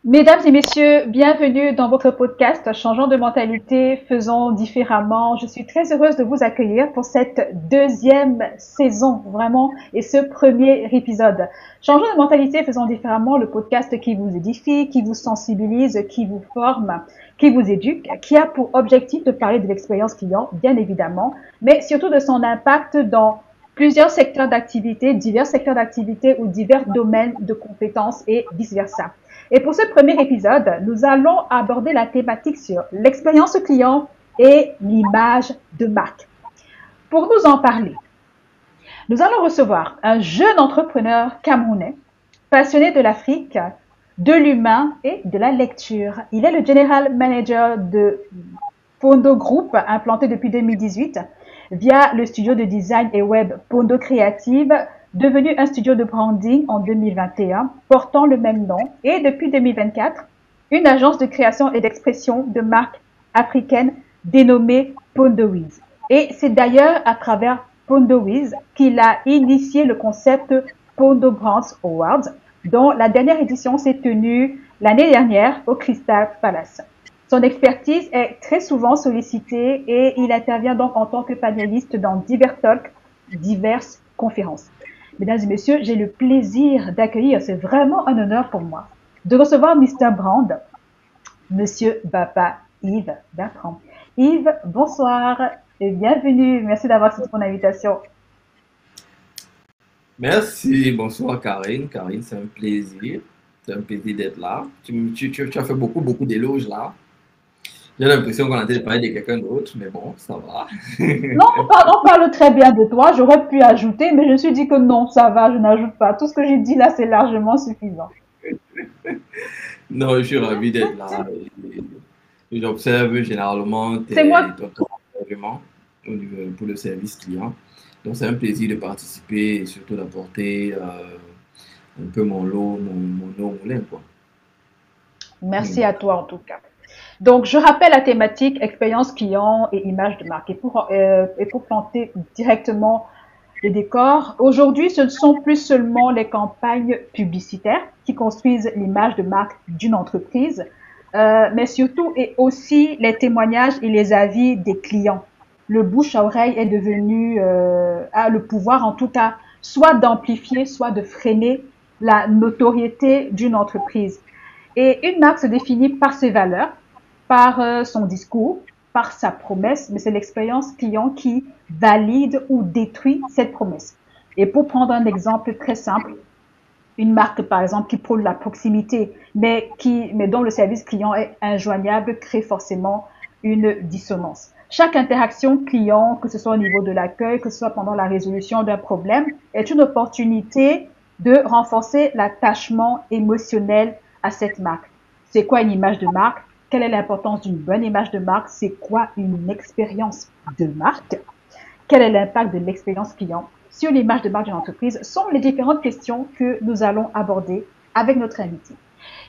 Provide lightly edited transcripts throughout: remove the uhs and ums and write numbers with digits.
Mesdames et messieurs, bienvenue dans votre podcast Changeons de mentalité, faisons différemment. Je suis très heureuse de vous accueillir pour cette deuxième saison, vraiment, et ce premier épisode. Changeons de mentalité, faisons différemment, le podcast qui vous édifie, qui vous sensibilise, qui vous forme, qui vous éduque, qui a pour objectif de parler de l'expérience client, bien évidemment, mais surtout de son impact dans plusieurs secteurs d'activité, divers secteurs d'activité ou divers domaines de compétences et vice-versa. Et pour ce premier épisode, nous allons aborder la thématique sur l'expérience client et l'image de marque. Pour nous en parler, nous allons recevoir un jeune entrepreneur camerounais, passionné de l'Afrique, de l'humain et de la lecture. Il est le General Manager de Pondo Group, implanté depuis 2018 via le studio de design et web Pondo Creative, devenu un studio de branding en 2021, portant le même nom, et depuis 2024, une agence de création et d'expression de marques africaines dénommée Pondowiz. Et c'est d'ailleurs à travers Pondowiz qu'il a initié le concept Pondo Brands Awards, dont la dernière édition s'est tenue l'année dernière au Crystal Palace. Son expertise est très souvent sollicitée et il intervient donc en tant que panéliste dans divers talks, diverses conférences. Mesdames et messieurs, j'ai le plaisir d'accueillir, c'est vraiment un honneur pour moi, de recevoir Mr. Brand, Monsieur Bapa Yves Bertrand. Yves, bonsoir et bienvenue. Merci d'avoir accepté mon invitation. Merci, bonsoir Karine. Karine, c'est un plaisir. C'est un plaisir d'être là. Tu as fait beaucoup d'éloges là. J'ai l'impression qu'on a de parler de quelqu'un d'autre, mais bon, ça va. Non, on parle très bien de toi. J'aurais pu ajouter, mais je me suis dit que non, ça va, je n'ajoute pas. Tout ce que j'ai dit là, c'est largement suffisant. Non, je suis ravi d'être là. J'observe généralement C'est moi. ton engagement pour le service client. Donc, c'est un plaisir de participer et surtout d'apporter un peu mon lot, mon eau au moulin, quoi. Merci Hmm. à toi en tout cas. Donc, je rappelle la thématique expérience client et image de marque. Et pour planter directement le décor, aujourd'hui, ce ne sont plus seulement les campagnes publicitaires qui construisent l'image de marque d'une entreprise, mais surtout et aussi les témoignages et les avis des clients. Le bouche à oreille est devenu, a le pouvoir en tout cas, soit d'amplifier, soit de freiner la notoriété d'une entreprise. Et une marque se définit par ses valeurs, par son discours, par sa promesse, mais c'est l'expérience client qui valide ou détruit cette promesse. Et pour prendre un exemple très simple, une marque par exemple qui prône la proximité, mais dont le service client est injoignable, crée forcément une dissonance. Chaque interaction client, que ce soit au niveau de l'accueil, que ce soit pendant la résolution d'un problème, est une opportunité de renforcer l'attachement émotionnel à cette marque. C'est quoi une image de marque? Quelle est l'importance d'une bonne image de marque? C'est quoi une expérience de marque? Quel est l'impact de l'expérience client sur l'image de marque d'une entreprise? Sont les différentes questions que nous allons aborder avec notre invité.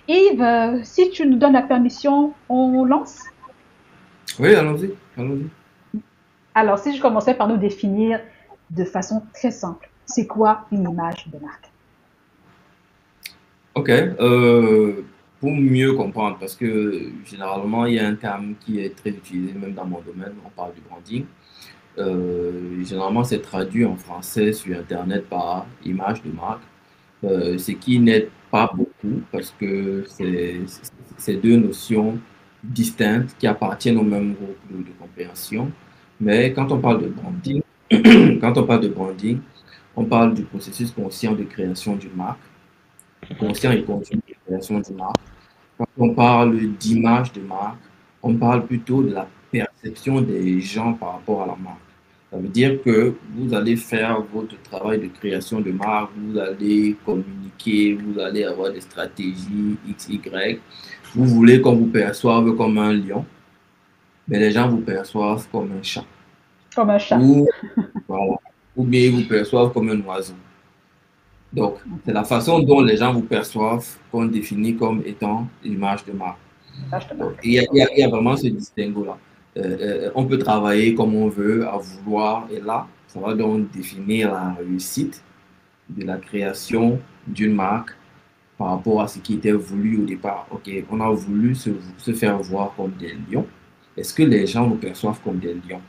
Yves, si tu nous donnes la permission, on lance. Oui, allons-y, allons-y. Alors, si je commençais par nous définir de façon très simple, c'est quoi une image de marque? Ok, pour mieux comprendre, parce que généralement, il y a un terme qui est très utilisé, même dans mon domaine, on parle du branding. Généralement, c'est traduit en français sur Internet par image de marque, ce qui n'aide pas beaucoup, parce que c'est deux notions distinctes qui appartiennent au même groupe de compréhension. Mais quand on parle de branding, quand on parle de branding, on parle du processus conscient de création d'une marque, conscient et continu de création d'une marque. Quand on parle d'image de marque, on parle plutôt de la perception des gens par rapport à la marque. Ça veut dire que vous allez faire votre travail de création de marque, vous allez communiquer, vous allez avoir des stratégies X, Y. Vous voulez qu'on vous perçoive comme un lion, mais les gens vous perçoivent comme un chat. Comme un chat. Ou, voilà, ou bien ils vous perçoivent comme un oiseau. Donc, c'est la façon dont les gens vous perçoivent qu'on définit comme étant l'image de marque. Image de Donc, marque. il OK. y a vraiment ce distinguo-là. On peut travailler comme on veut, à vouloir, et là, ça va donc définir la réussite de la création d'une marque par rapport à ce qui était voulu au départ. Ok, on a voulu se faire voir comme des lions. Est-ce que les gens nous perçoivent comme des lions?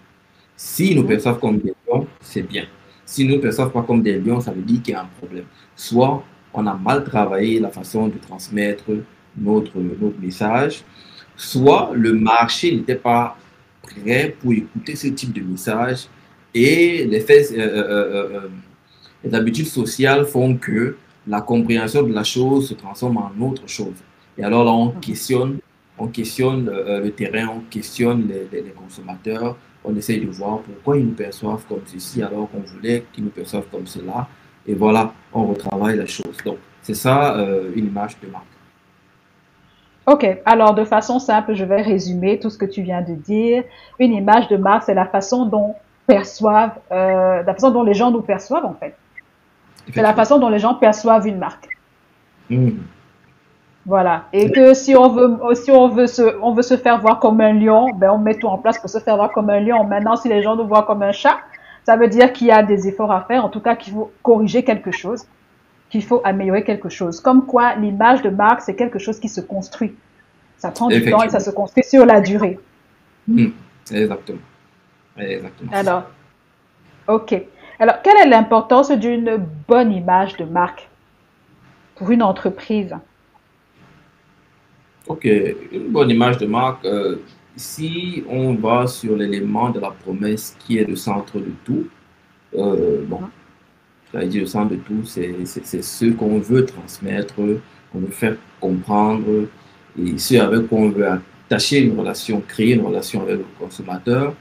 S'ils nous Mhm. perçoivent comme des lions, c'est bien. S'ils ne nous perçoivent pas comme des lions, ça veut dire qu'il y a un problème. Soit on a mal travaillé la façon de transmettre notre message, soit le marché n'était pas prêt pour écouter ce type de message et les habitudes sociales font que la compréhension de la chose se transforme en autre chose. Et alors là, on questionne le terrain, on questionne les consommateurs, on essaye de voir pourquoi ils nous perçoivent comme ceci alors qu'on voulait qu'ils nous perçoivent comme cela. Et voilà, on retravaille la chose. Donc, c'est ça une image de marque. Ok, alors de façon simple, je vais résumer tout ce que tu viens de dire. Une image de marque, c'est la façon dont la façon dont les gens nous perçoivent en fait. C'est la Effectivement. façon dont les gens perçoivent une marque. Mhm. Voilà. Et que si on veut se faire voir comme un lion, ben on met tout en place pour se faire voir comme un lion. Maintenant, si les gens nous voient comme un chat, ça veut dire qu'il y a des efforts à faire. En tout cas, qu'il faut corriger quelque chose, qu'il faut améliorer quelque chose. Comme quoi, l'image de marque, c'est quelque chose qui se construit. Ça prend du temps et ça Effectivement. se construit sur la durée. Mhm. Exactement. Exactement, c'est ça. Alors, ok. Alors, quelle est l'importance d'une bonne image de marque pour une entreprise? Ok, une bonne image de marque. Si on va sur l'élément de la promesse qui est le centre de tout, bon, Mhm, j'allais dire le centre de tout, c'est ce qu'on veut transmettre, qu'on veut faire comprendre et ce avec quoi on veut attacher une relation, créer une relation avec le consommateur.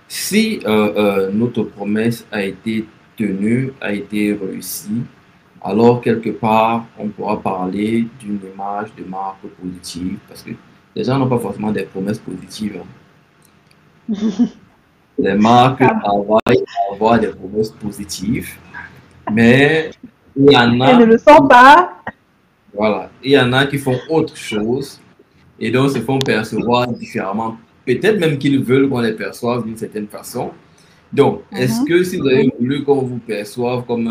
Si notre promesse a été tenue, a été réussie, alors quelque part, on pourra parler d'une image de marque positive parce que les gens n'ont pas forcément des promesses positives, hein. Les marques Ça, travaillent à avoir des promesses positives, mais il y en elles ne a, le sont pas. voilà, il y en a qui font autre chose et donc se font percevoir différemment. Peut-être même qu'ils veulent qu'on les perçoive d'une certaine façon. Donc, est-ce Mhm. que si vous avez voulu qu'on vous perçoive comme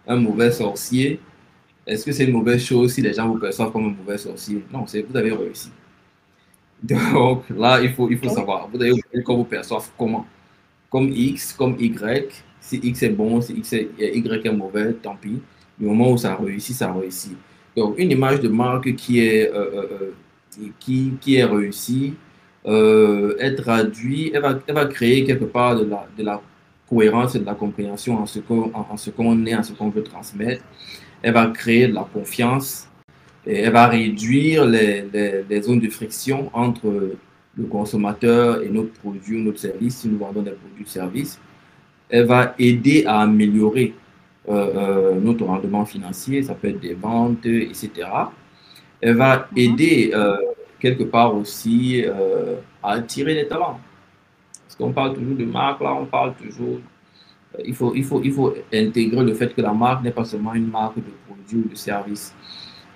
un mauvais sorcier, est-ce que c'est une mauvaise chose si les gens vous perçoivent comme un mauvais sorcier? Non, c'est vous avez réussi. Donc là, il faut Oui. savoir. Vous avez voulu qu'on vous perçoive comment? Comme X, comme Y. Si X est bon, si Y est mauvais, tant pis. Du moment où ça réussit, ça réussit. Donc, une image de marque qui est réussie, elle va créer quelque part de la cohérence et de la compréhension en ce qu'on est, en ce qu'on veut transmettre. Elle va créer de la confiance et elle va réduire les zones de friction entre le consommateur et notre produit ou notre service si nous vendons des produits ou services. Elle va aider à améliorer notre rendement financier, ça peut être des ventes, etc. Elle va Mhm. aider quelque part aussi à attirer les talents. Parce qu'on parle toujours de marque, là, on parle toujours. Il faut intégrer le fait que la marque n'est pas seulement une marque de produit ou de service.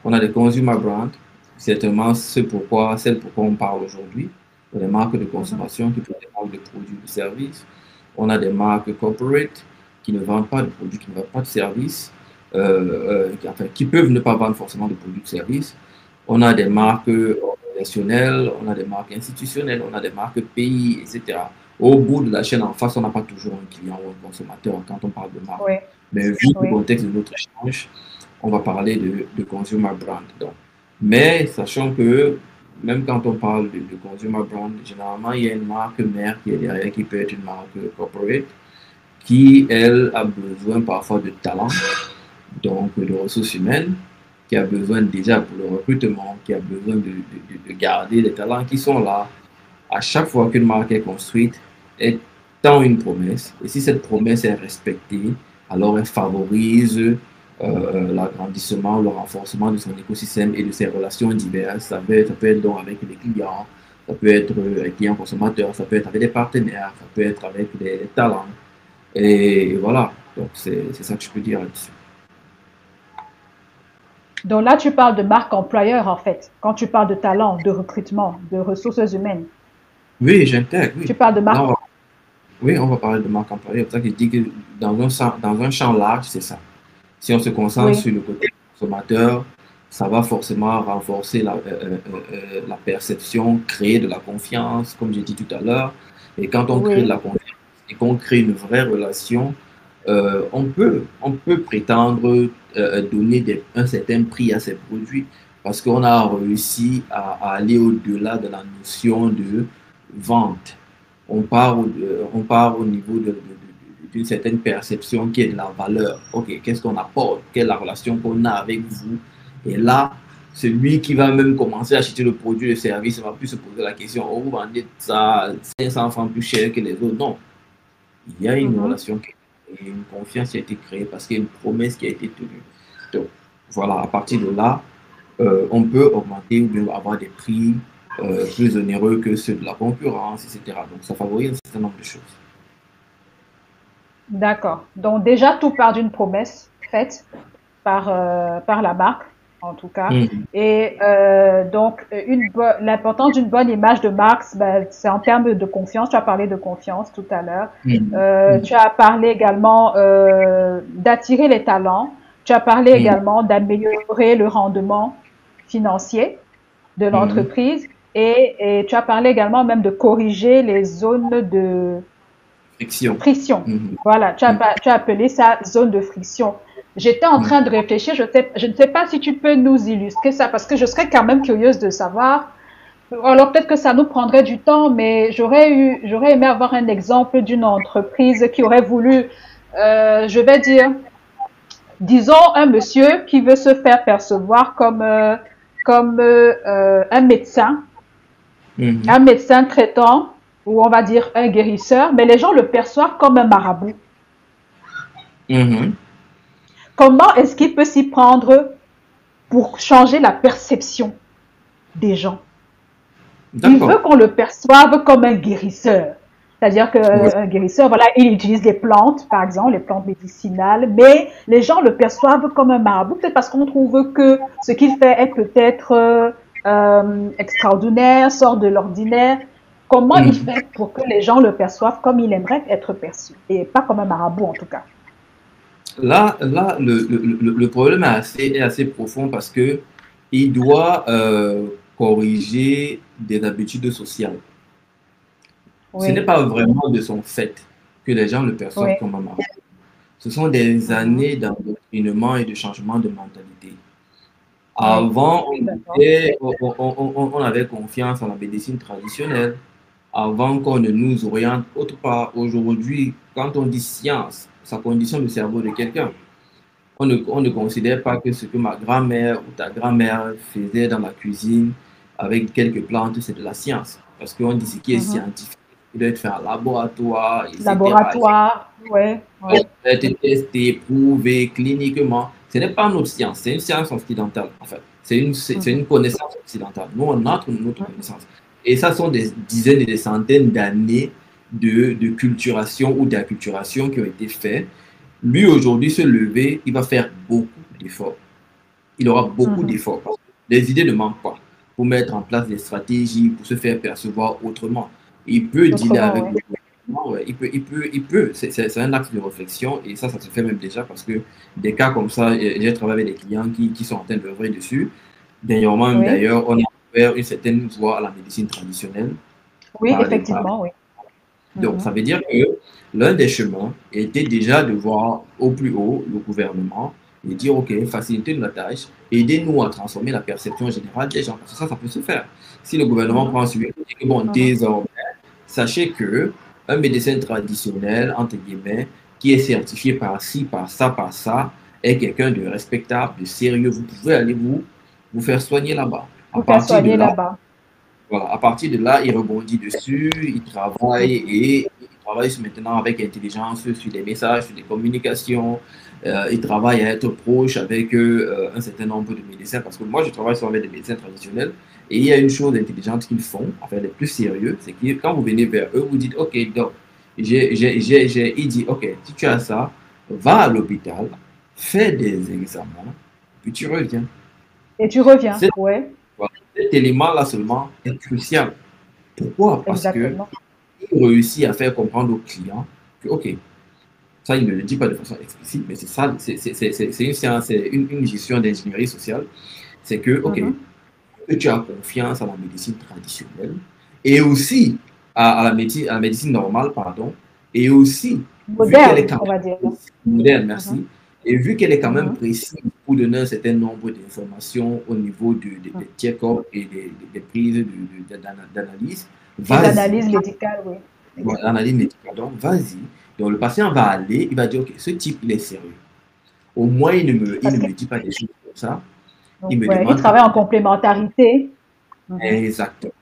On a des consumer brands, certainement celle pourquoi on parle aujourd'hui. On a des marques de Mhm. consommation qui peuvent être des marques de produits ou de services. On a des marques corporate qui ne vendent pas de produits, qui ne vendent pas de services, qui peuvent ne pas vendre forcément de produits ou de services. On a des Mhm. marques organisationnelles, on a des marques institutionnelles, on a des marques pays, etc. Au bout de la chaîne en face, on n'a pas toujours un client ou un consommateur quand on parle de marque. Oui. Mais vu le Oui. contexte de notre échange, on va parler de consumer brand. Donc. Mais sachant que même quand on parle de consumer brand, généralement, il y a une marque mère qui est derrière, qui peut être une marque corporate, qui, elle, a besoin parfois de talent, donc de ressources humaines, qui a besoin déjà pour le recrutement, qui a besoin de garder les talents qui sont là. À chaque fois qu'une marque est construite, elle tend une promesse. Et si cette promesse est respectée, alors elle favorise l'agrandissement, le renforcement de son écosystème et de ses relations diverses. Ça peut être donc avec les clients, ça peut être avec les clients consommateurs, ça peut être avec des partenaires, ça peut être avec des talents. Et voilà, donc c'est ça que je peux dire là-dessus. Donc là, tu parles de marque employeur, en fait. Quand tu parles de talent, de recrutement, de ressources humaines, Oui, j'intègre, oui. tu parles de Là, marque. oui, on va parler de marque employée. C'est pour ça que je dis que dans un champ large, c'est ça. Si on se concentre Oui. sur le côté consommateur, ça va forcément renforcer la perception, créer de la confiance, comme j'ai dit tout à l'heure. Et quand on crée de Oui. la confiance et qu'on crée une vraie relation, on peut prétendre donner un certain prix à ces produits parce qu'on a réussi à aller au-delà de la notion de vente. On part au niveau d'une certaine perception qui est de la valeur. OK, qu'est-ce qu'on apporte? Quelle est la relation qu'on a avec vous? Et là, celui qui va même commencer à acheter le produit, le service, ne va plus se poser la question, oh, vous vendez ça 500 francs plus cher que les autres. Non, il y a une Mhm. relation et une confiance qui a été créée parce qu'il y a une promesse qui a été tenue. Donc, voilà, à partir de là, on peut augmenter ou bien avoir des prix plus onéreux que ceux de la concurrence, etc. Donc, ça favorise un certain nombre de choses. D'accord. Donc déjà, tout part d'une promesse faite par la marque, en tout cas. Mhm. Et donc, l'importance d'une bonne image de marque, ben, c'est en termes de confiance. Tu as parlé de confiance tout à l'heure. Mhm. Tu as parlé également d'attirer les talents. Tu as parlé Mhm. également d'améliorer le rendement financier de Mhm. l'entreprise. Et tu as parlé également même de corriger les zones de Friction. friction. Mhm. Voilà, Mhm. tu as appelé ça zone de friction. J'étais en train de réfléchir, je ne sais pas si tu peux nous illustrer ça, parce que je serais quand même curieuse de savoir. Alors peut-être que ça nous prendrait du temps, mais j'aurais aimé avoir un exemple d'une entreprise qui aurait voulu, je vais dire, disons un monsieur qui veut se faire percevoir comme Mhm. un médecin traitant, ou on va dire un guérisseur, mais les gens le perçoivent comme un marabout. Mhm. Comment est-ce qu'il peut s'y prendre pour changer la perception des gens? Il veut D'accord. qu'on le perçoive comme un guérisseur. C'est-à-dire Ouais. qu'un guérisseur, voilà, il utilise les plantes, par exemple, les plantes médicinales, mais les gens le perçoivent comme un marabout, peut-être parce qu'on trouve que ce qu'il fait est peut-être extraordinaire, sort de l'ordinaire. Comment il Mhm. fait pour que les gens le perçoivent comme il aimerait être perçu, et pas comme un marabout en tout cas? Là le problème est assez profond parce que il doit corriger des habitudes sociales. Ce n'est Oui, pas vraiment de son fait que les gens le perçoivent oui. comme un marabout. Ce sont des Mhm. années d'endoctrinement et de changement de mentalité. Oui, Avant, d'accord. on avait confiance en la médecine traditionnelle, avant qu'on ne nous oriente autre part. Aujourd'hui, quand on dit science, ça conditionne le cerveau de quelqu'un. On ne considère pas que ce que ma grand-mère ou ta grand-mère faisait dans la cuisine avec quelques plantes, c'est de la science. Parce qu'on dit ce qui est Mhm. scientifique, il doit être fait en laboratoire, etc. Laboratoire, ouais, Il ouais. doit être testé, prouvé cliniquement. Ce n'est pas notre science, c'est une science occidentale, en fait. C'est Mhm. une connaissance occidentale. Nous, on a notre connaissance. Et ça sont des dizaines et des centaines d'années de culturation ou d'acculturation qui ont été faites. Lui, aujourd'hui, se lever, il va faire beaucoup d'efforts. Il aura beaucoup Mhm. d'efforts. Parce que les idées ne manquent pas pour mettre en place des stratégies, pour se faire percevoir autrement. Il peut dealer Autrement, avec ouais. le gouvernement, ouais. Il peut. C'est un axe de réflexion et ça se fait même déjà parce que des cas comme ça, j'ai travaillé avec des clients qui sont en train d'œuvrer dessus. Dernièrement, même Oui, d'ailleurs, on a ouvert une certaine voie à la médecine traditionnelle oui, par les, par effectivement, oui. donc, ça Mhm. veut dire que l'un des chemins était déjà de voir au plus haut le gouvernement et dire, OK, facilitez la tâche, aidez-nous à transformer la perception générale des gens. Parce que ça peut se faire. Si le gouvernement Mhm. prend celui qui dit, bon, Mhm. désormais, sachez que un médecin traditionnel, entre guillemets, qui est certifié par ci, par ça, est quelqu'un de respectable, de sérieux. Vous pouvez aller vous faire soigner là-bas. À Vous faire partir de soigner là, là-bas. voilà, à partir de là, il rebondit dessus, il travaille maintenant avec intelligence sur des messages, sur des communications. Il travaille à être proche avec un certain nombre de médecins parce que moi, je travaille souvent avec des médecins traditionnels et il y a une chose intelligente qu'ils font, enfin, les plus sérieux, c'est que quand vous venez vers eux, vous dites, OK, donc, il dit, OK, si tu as ça, va à l'hôpital, fais des examens, puis tu reviens. Et tu reviens, Cet, ouais, voilà, cet élément-là seulement est crucial. Pourquoi? Parce que exactement. il réussit à faire comprendre aux clients que, OK, ça, il ne le dit pas de façon explicite, mais c'est ça, c'est une science, c'est une gestion d'ingénierie sociale. C'est que, OK, Mhm. que tu as confiance à la médecine traditionnelle et aussi à la médecine normale, pardon, et aussi, vu qu'elle est Moderne, quand on va dire. même moderne, Mhm. merci, et vu qu'elle est quand même Mhm. précise pour donner un certain nombre d'informations au niveau Mhm. des check-up et des prises d'analyse, Et vas-y, d'analyse médicale, oui. voilà, Exact. l'analyse médicale, donc vas-y. Donc le patient va aller, il va dire, OK, ce type, il est sérieux. Au moins, il Parce ne que, me dit pas des choses comme ça. Il me ouais, il demande travaille en carrément. complémentarité. Mhm. Exactement.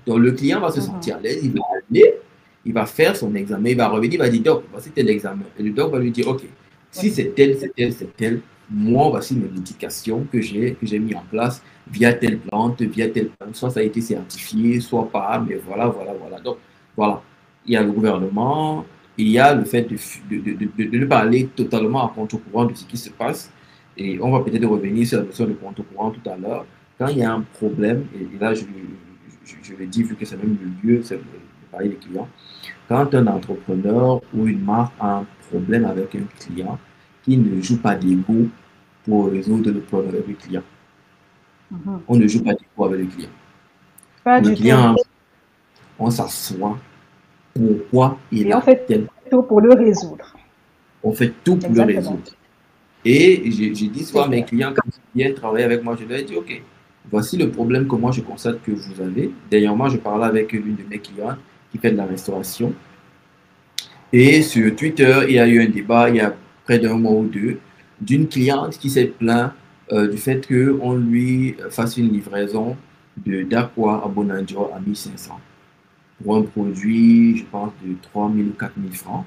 Donc, le client va se Mhm. sentir à l'aise, il va aller, il va faire son examen, il va revenir, il va dire, doc, voici tel examen. Et le doc va lui dire, OK, Ouais. si c'est tel, c'est tel, c'est tel, moi, voici mes médications que j'ai mis en place via telle plante, soit ça a été certifié, soit pas, mais voilà, voilà, voilà. Donc, voilà. Il y a le gouvernement, il y a le fait de ne pas aller totalement à contre-courant de ce qui se passe. Et on va peut-être revenir sur la notion de contre-courant tout à l'heure. Quand il y a un problème, et là je le dis vu que c'est même le lieu, c'est de parler des clients, quand un entrepreneur ou une marque a un problème avec un client, qui ne joue pas d'ego pour résoudre le problème avec le client. Mhm. On ne joue pas d'ego avec le client. Pas Le du tout. client, on s'assoit, pourquoi il Et on a fait tel, tout pour le résoudre. on fait tout pour le Exactement. résoudre. Et je dis C'est souvent à mes clair. clients, quand ils viennent travailler avec moi, je leur dis, OK, voici le problème que moi je constate que vous avez. Dernièrement, je parlais avec l'une de mes clientes qui fait de la restauration. Et sur Twitter, il y a eu un débat il y a près d'un mois ou deux d'une cliente qui s'est plaint du fait qu'on lui fasse une livraison d'Aqua à Bonadjo à 1500 pour un produit, je pense, de 3000 ou 4000 francs.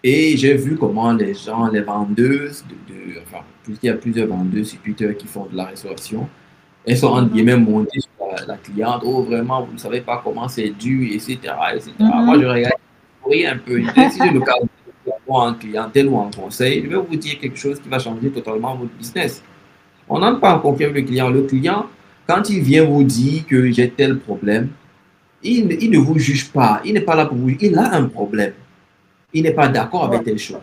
Et j'ai vu comment les gens, les vendeuses, enfin, puisqu'il y a plusieurs vendeuses sur Twitter qui font de la restauration, elles sont entre Mhm. guillemets montées sur la cliente. Oh, vraiment, vous ne savez pas comment c'est dû, etc., etc. Moi, je Mhm. regarde oui, un peu. Si j'ai l'occasion de voir en clientèle ou en conseil, je vais vous dire quelque chose qui va changer totalement votre business. On n'entre pas en conflit avec le client. Le client, quand il vient vous dire que j'ai tel problème, il ne vous juge pas. Il n'est pas là pour vous. Il a un problème. Il n'est pas d'accord Ouais. avec telle chose.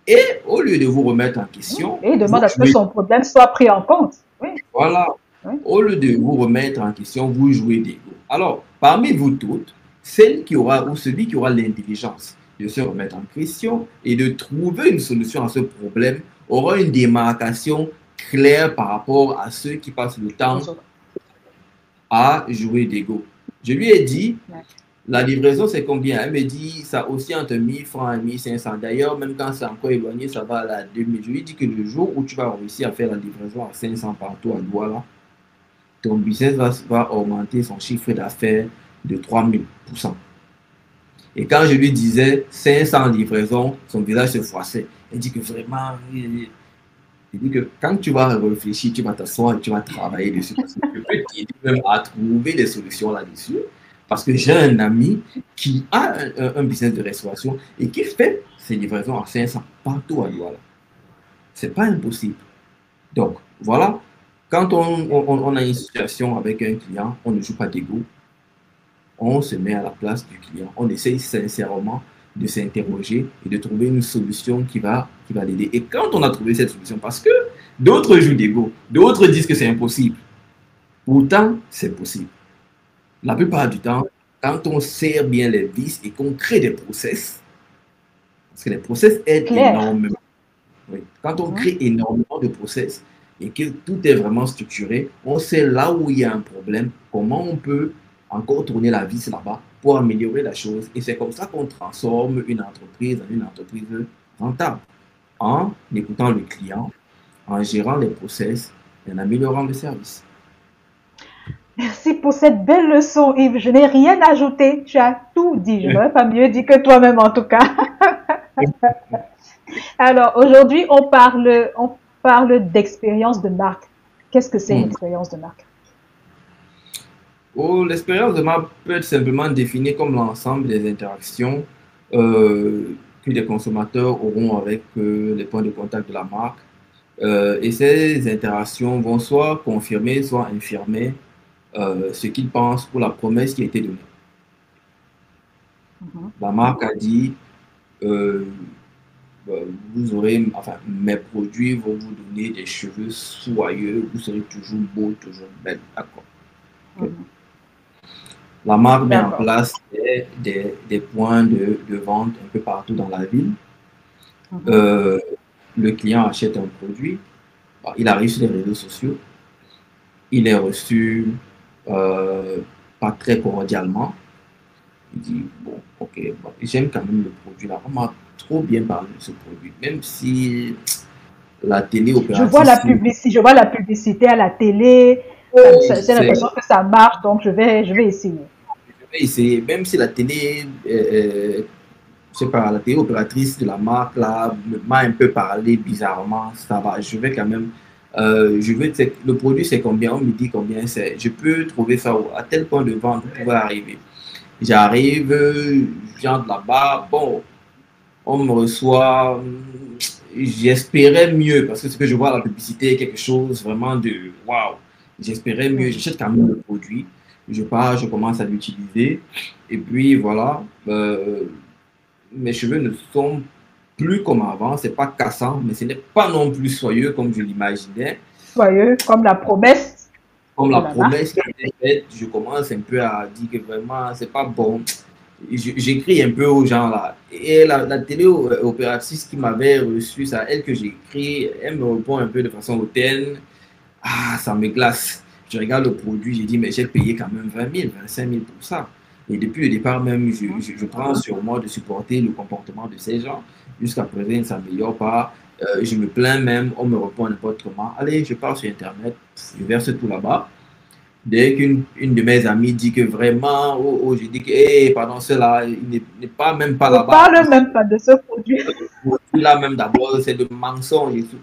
Et au lieu de vous remettre en Mhm. question, Et il vous demande à ce que jouez. son problème soit pris en compte. Oui. Voilà. Oui. Au lieu de vous remettre en question, vous jouez d'ego. Alors, parmi vous toutes, celle qui aura ou celui qui aura l'intelligence de se remettre en question et de trouver une solution à ce problème aura une démarcation claire par rapport à ceux qui passent le temps Les autres. à jouer d'ego. Je lui ai dit, Ouais. la livraison, c'est combien? Elle me dit, ça aussi entre 1000 francs et 1500. D'ailleurs, même quand c'est encore éloigné, ça va à la 2000. Je lui dis que le jour où tu vas réussir à faire la livraison à 500 partout à Douala, ton business va augmenter son chiffre d'affaires de 3000%. Et quand je lui disais 500 livraisons, son visage se froissait. Il dit que vraiment, il dit que quand tu vas réfléchir, tu vas t'asseoir et tu vas travailler dessus. Parce que je peux t'aider même à trouver des solutions là-dessus. Parce que j'ai un ami qui a un business de restauration et qui fait ses livraisons à 500 partout à Douala. C'est pas impossible. Donc, voilà. Quand on a une situation avec un client, on ne joue pas d'ego, on se met à la place du client. On essaye sincèrement de s'interroger et de trouver une solution qui va l'aider. Et quand on a trouvé cette solution, parce que d'autres jouent d'ego, d'autres disent que c'est impossible. Pourtant, c'est possible. La plupart du temps, quand on sert bien les vis et qu'on crée des process, parce que les process aident Claire. énormément. Oui. Quand on Mhm. crée énormément de process et que tout est vraiment structuré, on sait là où il y a un problème, comment on peut encore tourner la vis là-bas pour améliorer la chose. Et c'est comme ça qu'on transforme une entreprise en une entreprise rentable, en écoutant le client, en gérant les process et en améliorant le service. Merci pour cette belle leçon, Yves. Je n'ai rien ajouté. Tu as tout dit. Je n'aurais pas mieux dit que toi-même, en tout cas. Alors, aujourd'hui, on parle d'expérience de marque. Qu'est-ce que c'est une expérience de marque? Oh, l'expérience de marque peut être simplement définie comme l'ensemble des interactions que les consommateurs auront avec les points de contact de la marque. Et ces interactions vont soit confirmer, soit infirmer ce qu'ils pensent ou la promesse qui a été donnée. Mhm. La marque a dit, euh, vous aurez, enfin, mes produits vont vous donner des cheveux soyeux, vous serez toujours beau, toujours belle. D'accord. Ok. Mhm. La marque met en D'accord. place des points de vente un peu partout dans la ville. Mhm. Euh, le client achète un produit, il arrive sur les réseaux sociaux, il est reçu euh, pas très cordialement. Il dit, bon, ok, bon, j'aime quand même le produit là. On m'a trop bien parlé de ce produit, même si la télé opératrice, Je vois la publicité à la télé. oui, je J'ai sais, l'impression que ça marche, donc je vais essayer. je vais essayer, même si la télé, je sais pas, la télé opératrice de la marque là m'a un peu parlé bizarrement, ça va, je vais quand même, le produit c'est combien, on me dit combien c'est, je peux trouver ça à tel point de vente, vous pouvez arriver. J'arrive, j'entre là-bas, bon, on me reçoit, j'espérais mieux parce que ce que je vois à la publicité est quelque chose vraiment de waouh. J'espérais mieux, Mhm. j'achète quand même le produit, je pars, je commence à l'utiliser et puis voilà, mes cheveux ne sont plus comme avant, c'est pas cassant, mais ce n'est pas non plus soyeux comme je l'imaginais. Soyeux, comme la promesse Comme de la la marque. promesse qui était faite, je commence un peu à dire que vraiment, c'est pas bon. J'écris un peu aux gens là. Et la télé opératrice qui m'avait reçu, ça, elle que j'écris, elle me répond un peu de façon hautaine. Ah, ça me glace. Je regarde le produit, j'ai dit, mais j'ai payé quand même 20 000, 25 000 pour ça. Et depuis le départ même, je prends sur moi de supporter le comportement de ces gens. Jusqu'à présent, ça ne s'améliore pas. Je me plains même, on me répond n'importe comment. Allez, je pars sur Internet, je verse tout là-bas. Dès qu'une de mes amies dit que vraiment, oh, oh, je dis que, hey, pardon, cela, il n'est pas même pas Ne là-bas. parle même pas de ce produit. Là même d'abord, c'est de mensonges et tout.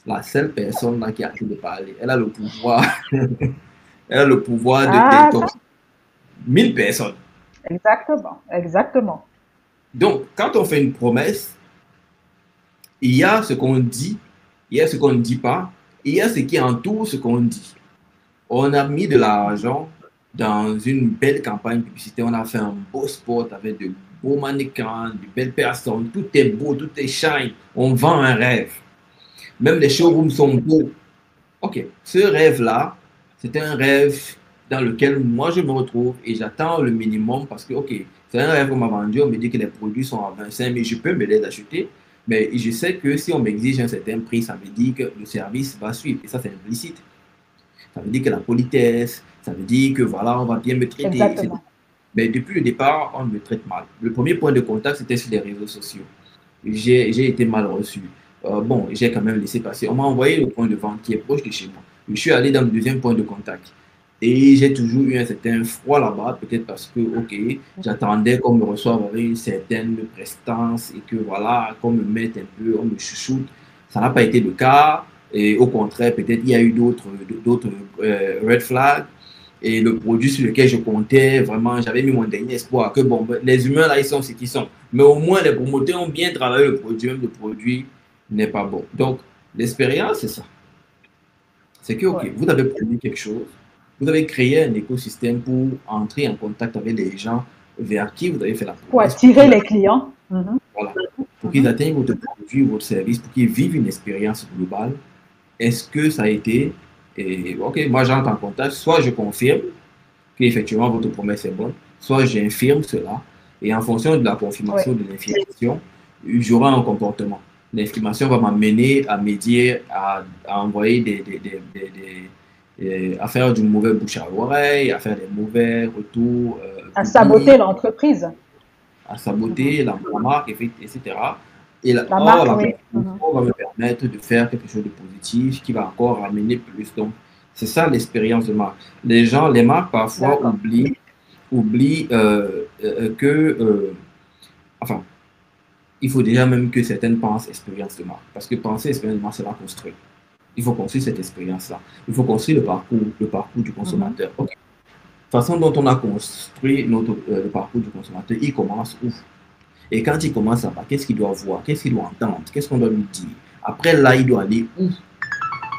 La seule personne là qui a arrêté de parler, elle a le pouvoir, elle a le pouvoir de Ah, détoxer 1000 personnes. exactement, exactement. Donc, quand on fait une promesse, il y a ce qu'on dit, il y a ce qu'on ne dit pas, il y a ce qui entoure ce qu'on dit. On a mis de l'argent dans une belle campagne publicitaire. On a fait un beau spot avec de beaux mannequins, de belles personnes. Tout est beau, tout est shine. On vend un rêve. Même les Oui, showrooms sont beaux. Ok, ce rêve-là, c'est un rêve dans lequel moi je me retrouve et j'attends le minimum parce que, ok, c'est un rêve qu'on m'a vendu. On me dit que les produits sont à 25 000, je peux me les acheter. Mais je sais que si on m'exige un certain prix, ça veut dire que le service va suivre. Et ça, c'est implicite. Ça veut dire que la politesse, ça veut dire que voilà, on va bien me traiter. exactement. Mais depuis le départ, on me traite mal. Le premier point de contact, c'était sur les réseaux sociaux. J'ai été mal reçu. Bon, j'ai quand même laissé passer. On m'a envoyé le point de vente qui est proche de chez moi. Je suis allé dans le deuxième point de contact. Et j'ai toujours eu un certain froid là-bas, peut-être parce que, ok, j'attendais qu'on me reçoive avec une certaine prestance et que voilà, qu'on me mette un peu, on me chouchoute. Ça n'a pas été le cas. Et au contraire, peut-être il y a eu d'autres red flags. Et le produit sur lequel je comptais, vraiment, j'avais mis mon dernier espoir que bon, les humains là, ils sont ce qu'ils sont. Mais au moins, les promoteurs ont bien travaillé le produit, même le produit n'est pas bon. Donc, l'expérience, c'est ça. C'est que, Ouais. ok, vous avez produit quelque chose, vous avez créé un écosystème pour entrer en contact avec les gens vers qui vous avez fait la Pour promesse, attirer les clients. Mhm, voilà, pour qu'ils mhm. atteignent votre produit, votre service, pour qu'ils vivent une expérience globale. Est-ce que ça a été, et, ok, moi j'entre en contact, soit je confirme qu'effectivement votre promesse est bonne, soit j'infirme cela, et en fonction de la Oui, confirmation de l'infirmation, j'aurai un comportement. L'infirmation va m'amener à médier, à envoyer à faire du mauvais bouche à oreille, à faire des mauvais retours à publics, saboter l'entreprise. à Mhm. saboter la marque, etc. Et là, La or, marque, la oui. Mhm. contribution va me permettre de faire quelque chose de positif qui va encore ramener plus. Donc, c'est ça l'expérience de marque. Les gens, les marques parfois D'accord. oublient que, enfin, il faut déjà même que certaines pensent expérience de marque. Parce que penser expérience de marque, c'est la construire. Il faut construire cette expérience-là. Il faut construire le parcours du Mhm. consommateur. Okay. La façon dont on a construit le parcours du consommateur, il commence où? Et quand il commence là-bas, qu'est-ce qu'il doit voir? Qu'est-ce qu'il doit entendre? Qu'est-ce qu'on doit lui dire? Après là, il doit aller où?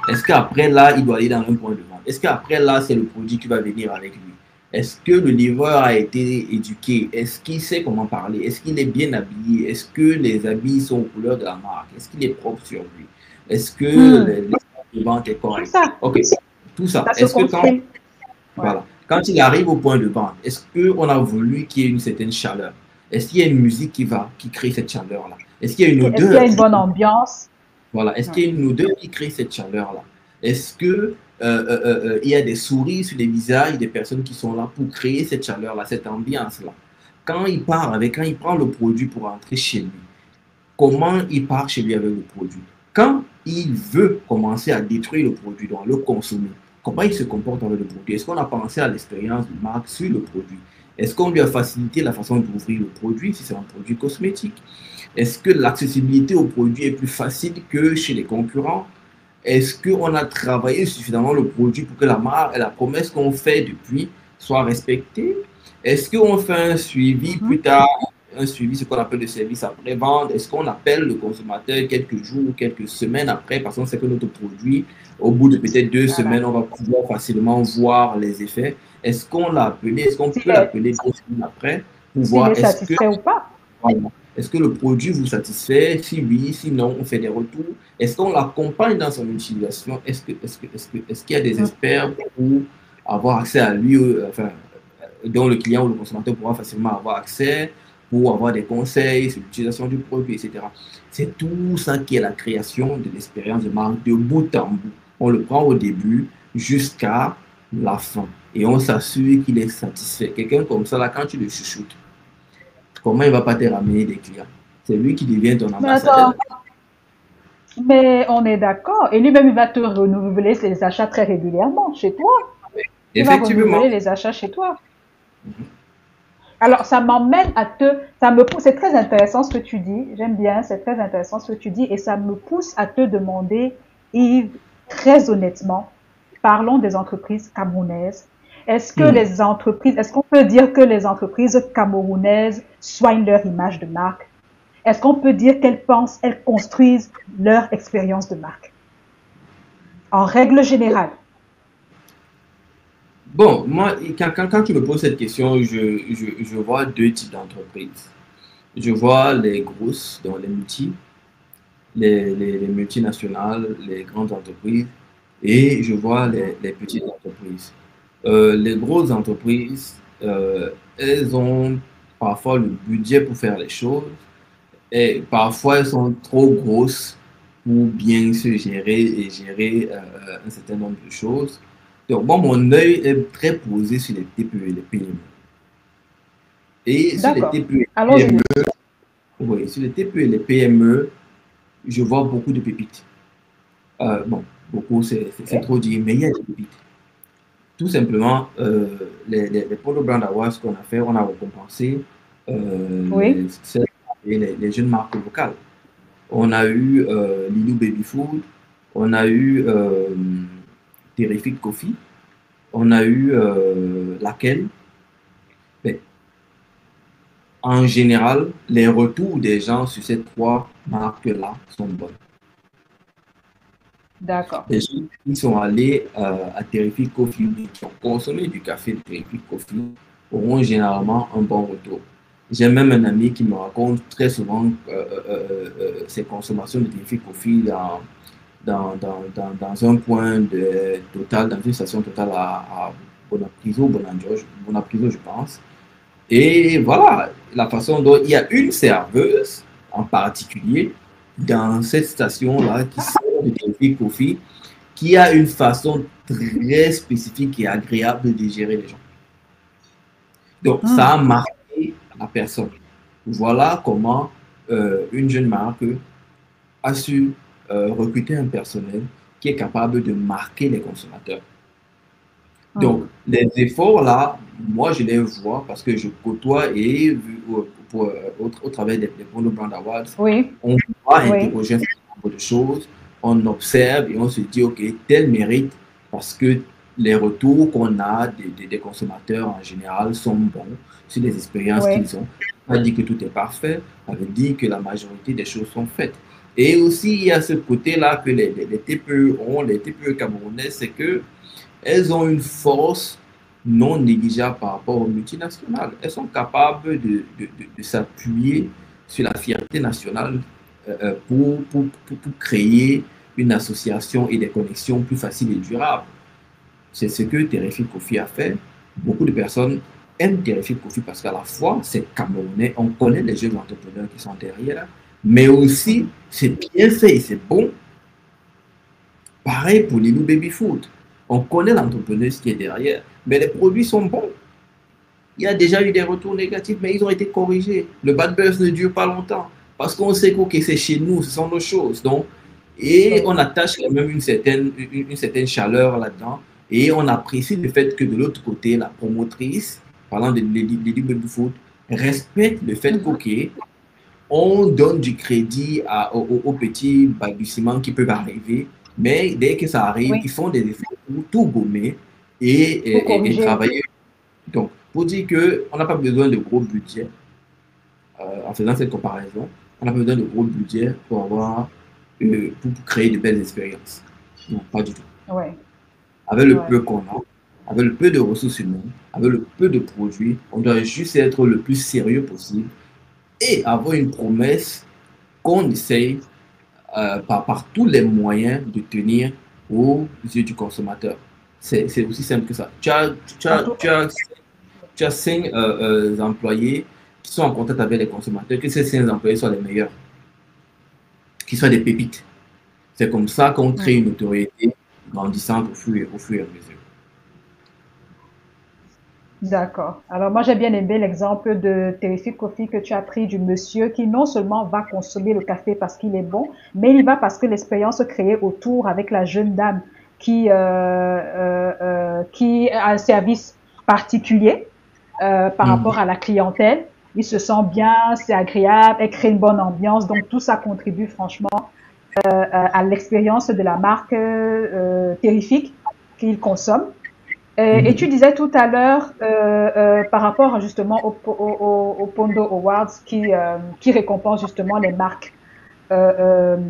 Est-ce qu'après là, il doit aller dans un point de vente? Est-ce qu'après là, c'est le produit qui va venir avec lui? Est-ce que le livreur a été éduqué? Est-ce qu'il sait comment parler? Est-ce qu'il est bien habillé? Est-ce que les habits sont aux couleurs de la marque? Est-ce qu'il est propre sur lui? Est-ce que Hmm. les vente est Tout correct? ça, Ok, tout ça. ça se Est-ce que quand, construit. Ouais. voilà, quand il arrive au point de vente, est-ce qu'on a voulu qu'il y ait une certaine chaleur? Est-ce qu'il y a une musique qui crée cette chaleur-là? Est-ce qu'il y a une Est-ce qu'il y a odeur? une bonne ambiance? Voilà. Est-ce Ouais. qu'il y a une odeur qui crée cette chaleur-là? Est-ce que il y a des sourires sur les visages des personnes qui sont là pour créer cette chaleur-là, cette ambiance-là? Quand il prend le produit pour entrer chez lui, comment il part chez lui avec le produit? Quand il veut commencer à détruire le produit, donc le consommer, comment il se comporte avec le produit? Est-ce qu'on a pensé à l'expérience de marque sur le produit? Est-ce qu'on lui a facilité la façon d'ouvrir le produit si c'est un produit cosmétique? Est-ce que l'accessibilité au produit est plus facile que chez les concurrents? Est-ce qu'on a travaillé suffisamment le produit pour que la marque et la promesse qu'on fait depuis soit respectée? Est-ce qu'on fait un suivi Mhm. plus tard, un suivi, ce qu'on appelle le service après-vente? Est-ce qu'on appelle le consommateur quelques jours ou quelques semaines après parce qu'on sait que notre produit, au bout de peut-être 2 semaines, Voilà. on va pouvoir facilement voir les effets? Est-ce qu'on l'a appelé, est-ce qu'on S'il peut est, l'appeler 2 semaines après pour s'il voir est satisfait ou pas. voilà. Est-ce que le produit vous satisfait? Si oui, sinon, on fait des retours. Est-ce qu'on l'accompagne dans son utilisation? Est-ce qu'il y a des Mhm. experts pour avoir accès à lui, enfin, dont le client ou le consommateur pourra facilement avoir accès pour avoir des conseils sur l'utilisation du produit, etc. C'est tout ça qui est la création de l'expérience de marque de bout en bout. On le prend au début jusqu'à la fin et on s'assure qu'il est satisfait. Quelqu'un comme ça, là, quand tu le chuchotes, comment il va pas te ramener des clients? C'est lui qui devient ton Mais ambassadeur. attends, mais on est d'accord. Et lui-même, il va te renouveler ses achats très régulièrement chez toi. Il va Effectivement. renouveler les achats chez toi. Alors, ça m'emmène à ça me pousse, c'est très intéressant ce que tu dis, j'aime bien, c'est très intéressant ce que tu dis, et ça me pousse à te demander, Yves, très honnêtement, parlons des entreprises camerounaises. Hmm. Est-ce qu'on peut dire que les entreprises camerounaises soignent leur image de marque? Est-ce qu'on peut dire elles construisent leur expérience de marque? En règle générale. Bon, moi, quand tu me poses cette question, je vois deux types d'entreprises. Je vois les grosses, donc les multinationales, les grandes entreprises, et je vois Mhm. les petites entreprises. Les grosses entreprises, elles ont parfois le budget pour faire les choses, et parfois elles sont trop grosses pour bien se gérer et gérer un certain nombre de choses. Donc, moi, mon œil est très posé sur les TPE et les PME. Et sur les D'accord. TPE et les Allons-y. PME, oui, sur les TPE et les PME, je vois beaucoup de pépites. Bon, beaucoup, c'est Ok. trop dit, mais il y a des pépites. Tout simplement, les Polo Brand Awards qu'on a fait, on a récompensé Oui. les jeunes marques locales. On a eu Lilou Baby Food, on a eu Terrific Coffee, on a eu laquelle. Mais en général, les retours des gens sur ces trois marques-là sont bons. D'accord. Les gens qui sont allés à Terrific Coffee, qui ont consommé du café de Terrific Coffee, auront généralement un bon retour. J'ai même un ami qui me raconte très souvent ses consommations de Terrific Coffee dans un point de Total, dans une station Total à Bonapriso, je pense. Et voilà la façon dont il y a une serveuse en particulier dans cette station-là qui sert de Terrific Coffee qui a une façon très spécifique et agréable de gérer les gens. Donc, ça a Hmm. marqué la personne. Voilà comment une jeune marque a su recruter un personnel qui est capable de marquer les consommateurs. Donc, Hmm. les efforts là, moi je les vois parce que je côtoie et au travers des Polo Brand Awards, Oui. on va Oui. interroger un certain nombre de choses, on observe et on se dit, ok, tel mérite parce que les retours qu'on a des consommateurs en général sont bons sur les expériences Oui. qu'ils ont. Ça dit que tout est parfait, ça veut dire que la majorité des choses sont faites. Et aussi, il y a ce côté-là que les TPE ont, les TPE camerounais, c'est que elles ont une force non négligeable par rapport aux multinationales. Elles sont capables de s'appuyer sur la fierté nationale pour créer une association et des connexions plus faciles et durables. C'est ce que Terrific Coffee a fait. Beaucoup de personnes aiment Terrific Coffee parce qu'à la fois, c'est camerounais, on connaît les jeunes entrepreneurs qui sont derrière, mais aussi, c'est bien fait et c'est bon. Pareil pour Lilou Baby Food. On connaît l'entrepreneuse qui est derrière, mais les produits sont bons. Il y a déjà eu des retours négatifs, mais ils ont été corrigés. Le bad buzz ne dure pas longtemps parce qu'on sait que c'est chez nous, ce sont nos choses. Donc, et on attache quand même une certaine chaleur là-dedans. Et on apprécie le fait que de l'autre côté, la promotrice, parlant de Lady Baby Food, respecte le fait qu'ok, on donne du crédit aux petits balbutiements qui peuvent arriver, mais dès que ça arrive, Oui, ils font des efforts pour tout gommer pour et corriger. travailler. Donc, pour dire qu'on n'a pas besoin de gros budget, en faisant cette comparaison, on n'a pas besoin de gros budget pour créer de belles expériences. Non, pas du tout. Oui, Avec le oui. peu qu'on a, avec le peu de ressources humaines, avec le peu de produits, on doit juste être le plus sérieux possible et avoir une promesse qu'on essaye par tous les moyens de tenir aux yeux du consommateur. C'est aussi simple que ça. En tout cas, Tu as 5 employés qui sont en contact avec les consommateurs, que ces 5 employés soient les meilleurs, qui soient des pépites. C'est comme ça qu'on crée une notoriété grandissante au fur et à mesure. d'accord. Alors moi j'ai bien aimé l'exemple de Terrific Coffee que tu as pris du monsieur qui non seulement va consommer le café parce qu'il est bon, mais il y va parce que l'expérience créée autour avec la jeune dame qui a un service particulier par rapport Mhm. à la clientèle. Il se sent bien, c'est agréable, elle crée une bonne ambiance, donc tout ça contribue franchement à l'expérience de la marque Terrific qu'il consomme. Et tu Mhm. disais tout à l'heure par rapport justement au Pondo Awards qui récompense justement les marques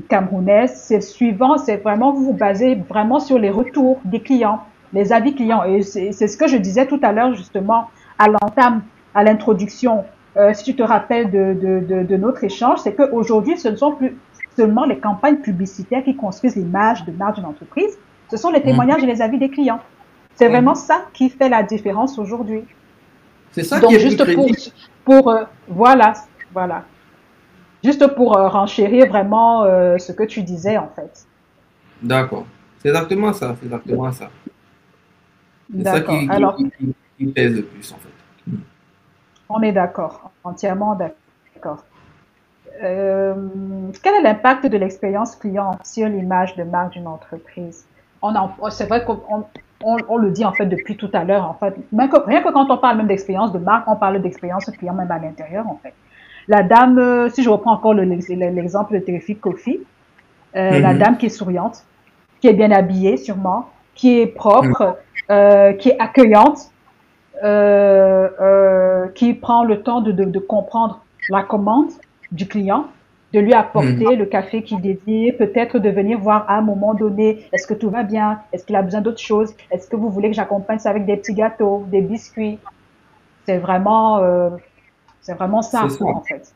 camerounaises. C'est suivant, c'est vraiment vous vous basez vraiment sur les retours des clients, les avis clients. Et c'est ce que je disais tout à l'heure justement à l'entame, à l'introduction. Si tu te rappelles de notre échange, c'est qu'aujourd'hui, ce ne sont plus seulement les campagnes publicitaires qui construisent l'image de marque d'une entreprise, ce sont les Mhm. témoignages et les avis des clients. C'est vraiment Mhm. ça qui fait la différence aujourd'hui. C'est ça qui Donc, est plus juste crédible. voilà, voilà. Juste pour renchérir vraiment ce que tu disais, en fait. D'accord. C'est exactement ça. C'est exactement ça. C'est ça D'accord. Alors, qui pèse le plus, en fait. Mhm. on est d'accord, entièrement d'accord. Quel est l'impact de l'expérience client sur l'image de marque d'une entreprise? C'est vrai qu'on le dit en fait depuis tout à l'heure. En fait, rien que quand on parle même d'expérience de marque, on parle d'expérience client même à l'intérieur en fait. La dame, si je reprends encore l'exemple de Terrific Coffee, la Mhm. dame qui est souriante, qui est bien habillée sûrement, qui est Mhm. propre, qui est accueillante, qui prend le temps de comprendre la commande du client, de lui Mhm. apporter le café qu'il désire, peut-être de venir voir à un moment donné, est-ce que tout va bien, est-ce qu'il a besoin d'autre chose, est-ce que vous voulez que j'accompagne ça avec des petits gâteaux, des biscuits. C'est vraiment, euh, c'est vraiment C'est ça, ça. en fait.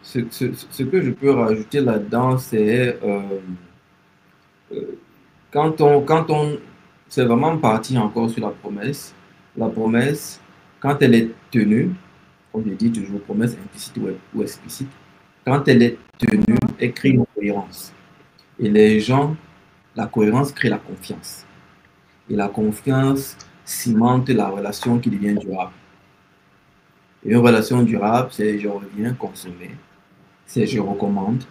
Ce que je peux rajouter là-dedans, c'est quand on, c'est vraiment partir encore sur la promesse. La promesse, quand elle est tenue, comme je dis toujours, promesse implicite ou explicite, quand elle est tenue, Mhm. elle crée une cohérence. Et les gens, la cohérence crée la confiance. Et la confiance cimente la relation qui devient durable. Et une relation durable, c'est je reviens consommer, c'est je recommande.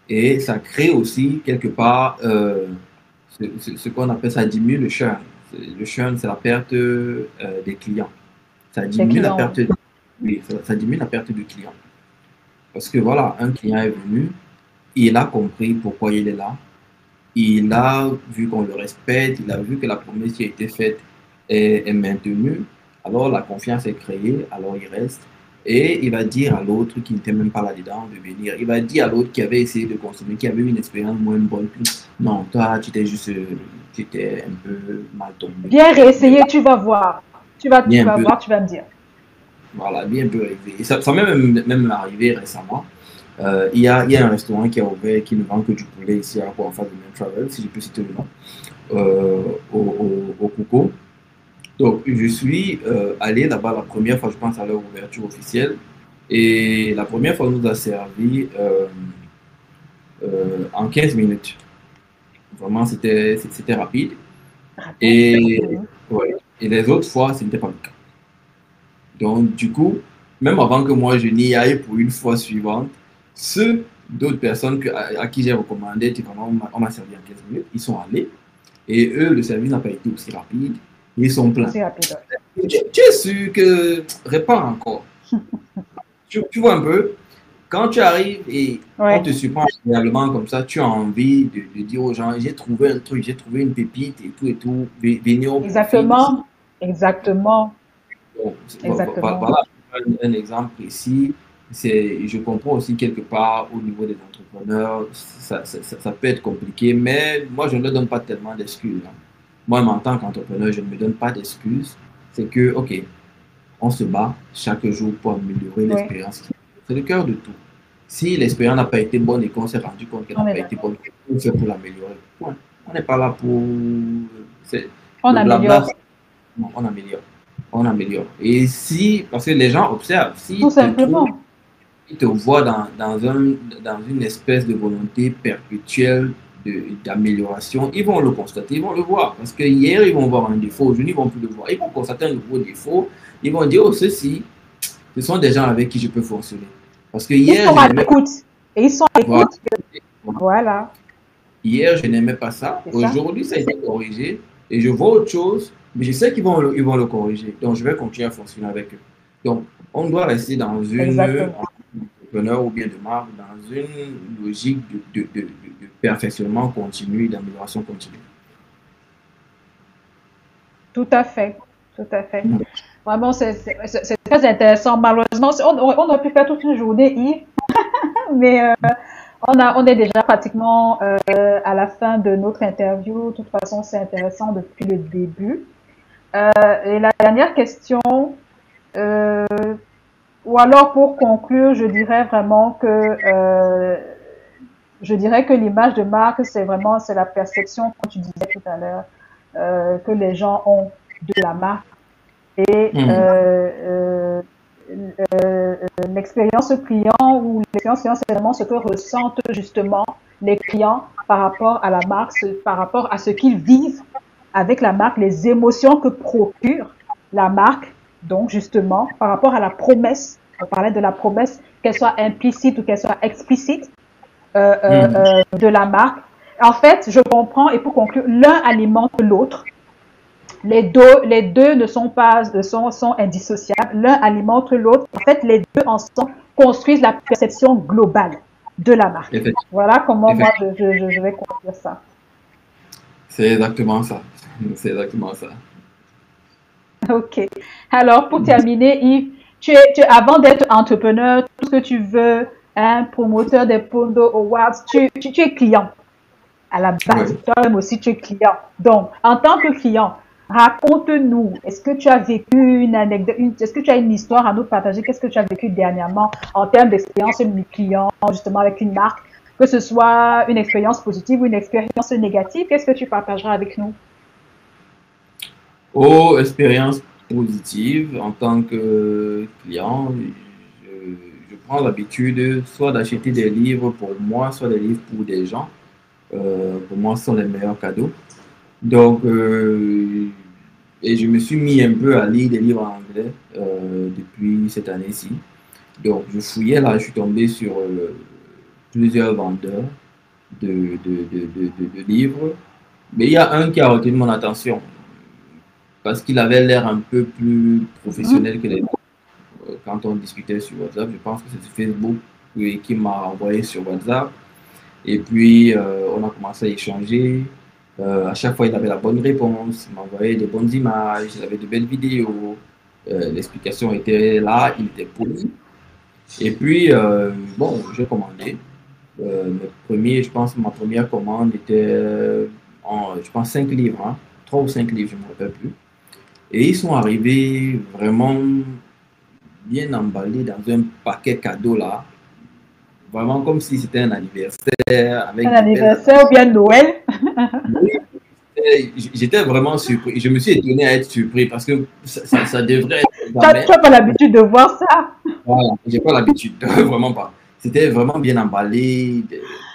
Et ça crée aussi quelque part ce qu'on appelle, ça diminue le churn. Le churn, c'est la perte des clients. Ça Des diminue la clients, perte, oui. oui, ça diminue la perte de clients. Parce que voilà, un client est venu, il a compris pourquoi il est là, il a vu qu'on le respecte, il a vu que la promesse qui a été faite est maintenue, alors la confiance est créée, alors il reste. Et il va dire à l'autre qui n'était même pas là-dedans de venir. Il va dire à l'autre qui avait essayé de consommer, qui avait eu une expérience moins bonne. Non, toi, tu t'es juste tu étais un peu mal tombé. Bien réessayer, tu vas voir. Tu vas Bien un peu, voir, tu vas me dire. voilà, bien un peu rêvé. Et ça m'est même arrivé récemment. Il y a un restaurant qui a ouvert qui ne vend que du poulet ici à en face de Main Travel, si je peux citer le nom, au Coco. Donc, je suis allé là-bas la première fois, je pense, à leur ouverture officielle. Et la première fois, on nous a servi en 15 minutes. Vraiment, c'était rapide. Rapide. Et, Mhm. ouais, et les autres fois, ce n'était pas le cas. Donc, du coup, même avant que moi je n'y aille pour une fois suivante, ceux d'autres personnes à qui j'ai recommandé, tu vois, on m'a servi en 15 minutes, ils sont allés. Et eux, le service n'a pas été aussi rapide. Ils sont pleins. Aussi rapide. Tu es sûr que répare encore. Tu vois un peu, quand tu arrives et on Ouais, te surprend agréablement comme ça, tu as envie de dire aux gens, j'ai trouvé un truc, j'ai trouvé une pépite et tout, venez au profit ici. exactement. Exactement. Donc, Exactement. voilà un exemple précis. Je comprends aussi quelque part au niveau des entrepreneurs, ça peut être compliqué, mais moi, je ne leur donne pas tellement d'excuses, hein. Moi, en tant qu'entrepreneur, je ne me donne pas d'excuses. C'est que, OK, on se bat chaque jour pour améliorer Oui, l'expérience. C'est le cœur de tout. Si l'expérience n'a pas été bonne et qu'on s'est rendu compte qu'elle n'a on est pas été d'accord. bonne, on fait pour l'améliorer. Ouais. On n'est pas là pour On le blabla, améliore. on améliore. On améliore. Et si, parce que les gens observent, Tout s'ils te trouvent, simplement. ils te voient dans une espèce de volonté perpétuelle d'amélioration, ils vont le constater, ils vont le voir. Parce que hier, ils vont voir un défaut, aujourd'hui, ils vont plus le voir. Ils vont constater un nouveau défaut, ils vont dire, oh, ceci, ce sont des gens avec qui je peux fonctionner. Parce que Ils hier, sont je à n'aimais pas l'écoute. Et ils sont à voilà. l'écoute. Voilà. Hier, je n'aimais pas ça. C'est ça. Aujourd'hui, ça a été corrigé. Et je vois autre chose, mais je sais ils vont le corriger. Donc, je vais continuer à fonctionner avec eux. Donc, on doit rester dans une Exactement. entrepreneur ou bien de marque, dans une logique de perfectionnement continu et d'amélioration continue. Tout à fait. Tout à fait. Vraiment, c'est très intéressant. Malheureusement, on aurait pu faire toute une journée, Yves, mais on est déjà pratiquement à la fin de notre interview. De toute façon, c'est intéressant depuis le début. Et la dernière question, euh, ou alors pour conclure, je dirais vraiment que l'image de marque, c'est la perception, comme tu disais tout à l'heure, que les gens ont de la marque. Et Mhm. l'expérience client ou l'expérience client, c'est vraiment ce que ressentent justement les clients par rapport à la marque, par rapport à ce qu'ils vivent avec la marque, les émotions que procure la marque. Donc justement, par rapport à la promesse, on parlait de la promesse, qu'elle soit implicite ou qu'elle soit explicite Mhm. de la marque. En fait, je comprends, et pour conclure, l'un alimente l'autre. Les deux ne sont pas sont indissociables. L'un alimente l'autre. En fait, les deux ensemble construisent la perception globale de la marque. Effectivement. Voilà comment moi Effectivement. je vais conclure ça. C'est exactement ça. C'est exactement ça. Ok. Alors, pour terminer, Yves, avant d'être entrepreneur, tout ce que tu veux, un promoteur des Pondo Awards, tu es client à la base. Oui. Toi-même aussi, tu es client. Donc, en tant que client, raconte-nous, est-ce que tu as vécu une anecdote, est-ce que tu as une histoire à nous partager? Qu'est-ce que tu as vécu dernièrement en termes d'expérience client, justement avec une marque, que ce soit une expérience positive ou une expérience négative? Qu'est-ce que tu partageras avec nous? Aux expériences positives en tant que client, je, je prends l'habitude soit d'acheter des livres pour moi, soit des livres pour des gens. Pour moi, ce sont les meilleurs cadeaux. Donc, et je me suis mis un peu à lire des livres en anglais depuis cette année-ci. Donc, je fouillais là, je suis tombé sur plusieurs vendeurs de livres. Mais il y a un qui a retenu mon attention parce qu'il avait l'air un peu plus Mhm. professionnel que les autres. Quand on discutait sur WhatsApp, je pense que c'est sur Facebook qui m'a envoyé sur WhatsApp. Et puis, on a commencé à échanger. À chaque fois, il avait la bonne réponse, il m'envoyait des bonnes images, il avait de belles vidéos. L'explication était là, il était poli. Et puis, bon, j'ai commandé. Je pense que ma première commande était je pense, 5 livres, hein, 3 ou 5 livres, je ne me rappelle plus. Et ils sont arrivés vraiment bien emballés dans un paquet cadeau là, vraiment comme si c'était un anniversaire Un avec de belles anniversaire ou bien Noël. attentions. J'étais vraiment surpris. Je me suis étonné à être surpris parce que ça devrait être Tu jamais. n'as pas l'habitude de voir ça. Voilà, j'ai pas l'habitude, vraiment pas. C'était vraiment bien emballé,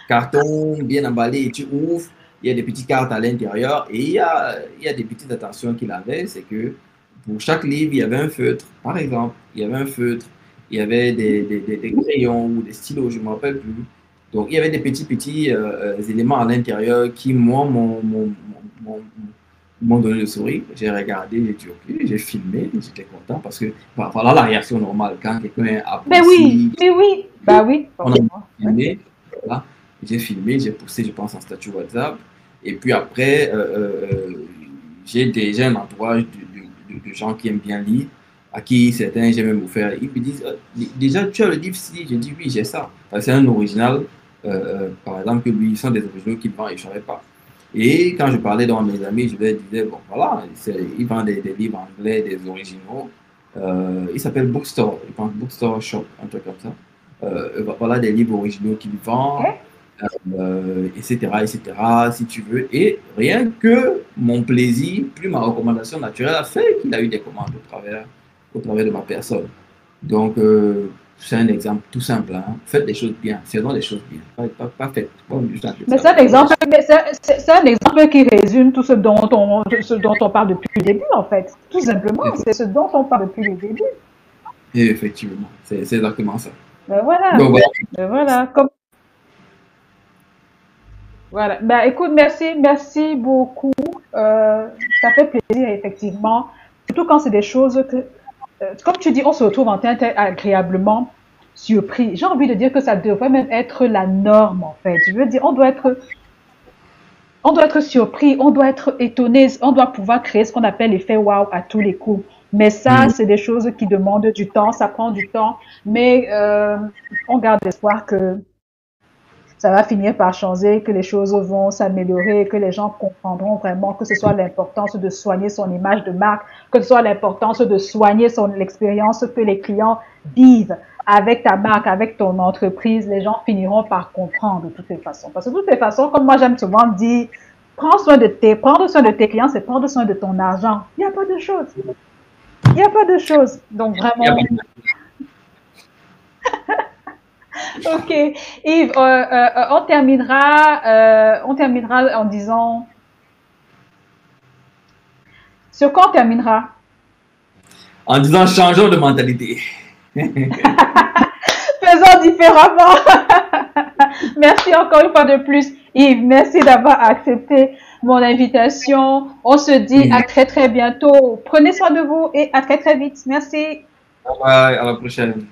carton bien emballé, et tu ouvres, il y a des petites cartes à l'intérieur, et il y a des petites attentions qu'il avait, c'est que pour chaque livre, il y avait un feutre, par exemple, il y avait un feutre, il y avait des crayons ou des stylos, je ne me rappelle plus. Donc, il y avait des petits éléments à l'intérieur qui, moi, m'ont- m'ont donné le sourire. J'ai regardé, j'ai dit OK, j'ai filmé, j'étais content parce que voilà la réaction normale quand quelqu'un Mais oui, apprécie. oui, oui. Bah oui, On a forcément. Ouais. filmé, voilà. J'ai posté, je pense, en statut WhatsApp. Et puis après, j'ai déjà un entourage de gens qui aiment bien lire, à qui certains j'aime même offert. Ils me disent déjà, tu as le livre ici? Je dis oui, j'ai ça. C'est un original, par exemple, que lui, ils sont des originaux qu'il vend et je ne savais pas. Et quand je parlais dans mes amis, je leur disais, bon, voilà, ils vendent des livres anglais, des originaux. Il s'appelle Bookstore, je pense Bookstore Shop, un truc comme ça. Voilà des livres originaux qu'il vend, Ok. etc., etc., si tu veux. Et rien que mon plaisir, plus ma recommandation naturelle a fait qu'il a eu des commandes au travers de ma personne. Donc, c'est un exemple tout simple. Hein. Faites des choses bien, faisons des choses bien. Pas faites, pas juste un Mais ça, mais faisons des choses. c'est un exemple qui résume tout ce dont on parle depuis le début, en fait. Tout simplement, c'est ce dont on parle depuis le début. Et effectivement, c'est exactement ça. Ben voilà. Donc, voilà. Ben voilà. Comme, voilà. Ben écoute, merci beaucoup. Ça fait plaisir, effectivement. Surtout quand c'est des choses que, comme tu dis, on se retrouve en tête agréablement surpris. J'ai envie de dire que ça devrait même être la norme, en fait. Je veux dire, on doit être surpris, on doit être étonné, on doit pouvoir créer ce qu'on appelle l'effet wow à tous les coups. Mais ça, Mm. c'est des choses qui demandent du temps, ça prend du temps, mais on garde espoir que ça va finir par changer, que les choses vont s'améliorer, que les gens comprendront vraiment que ce soit l'importance de soigner son image de marque, que ce soit l'importance de soigner l'expérience que les clients vivent avec ta marque, avec ton entreprise. Les gens finiront par comprendre de toutes les façons. Parce que de toutes les façons, comme moi j'aime souvent dire, prendre soin de tes clients, c'est prendre soin de ton argent. Il n'y a pas de chose. Il n'y a pas de chose. Donc Il y a vraiment, pas ok. Yves, on terminera en disant, sur quoi on terminera? En disant changeons de mentalité. Faisons différemment. Merci encore une fois de plus, Yves. Merci d'avoir accepté mon invitation. On se dit à très très bientôt. Prenez soin de vous et à très très vite. Merci. Bye bye, à la prochaine.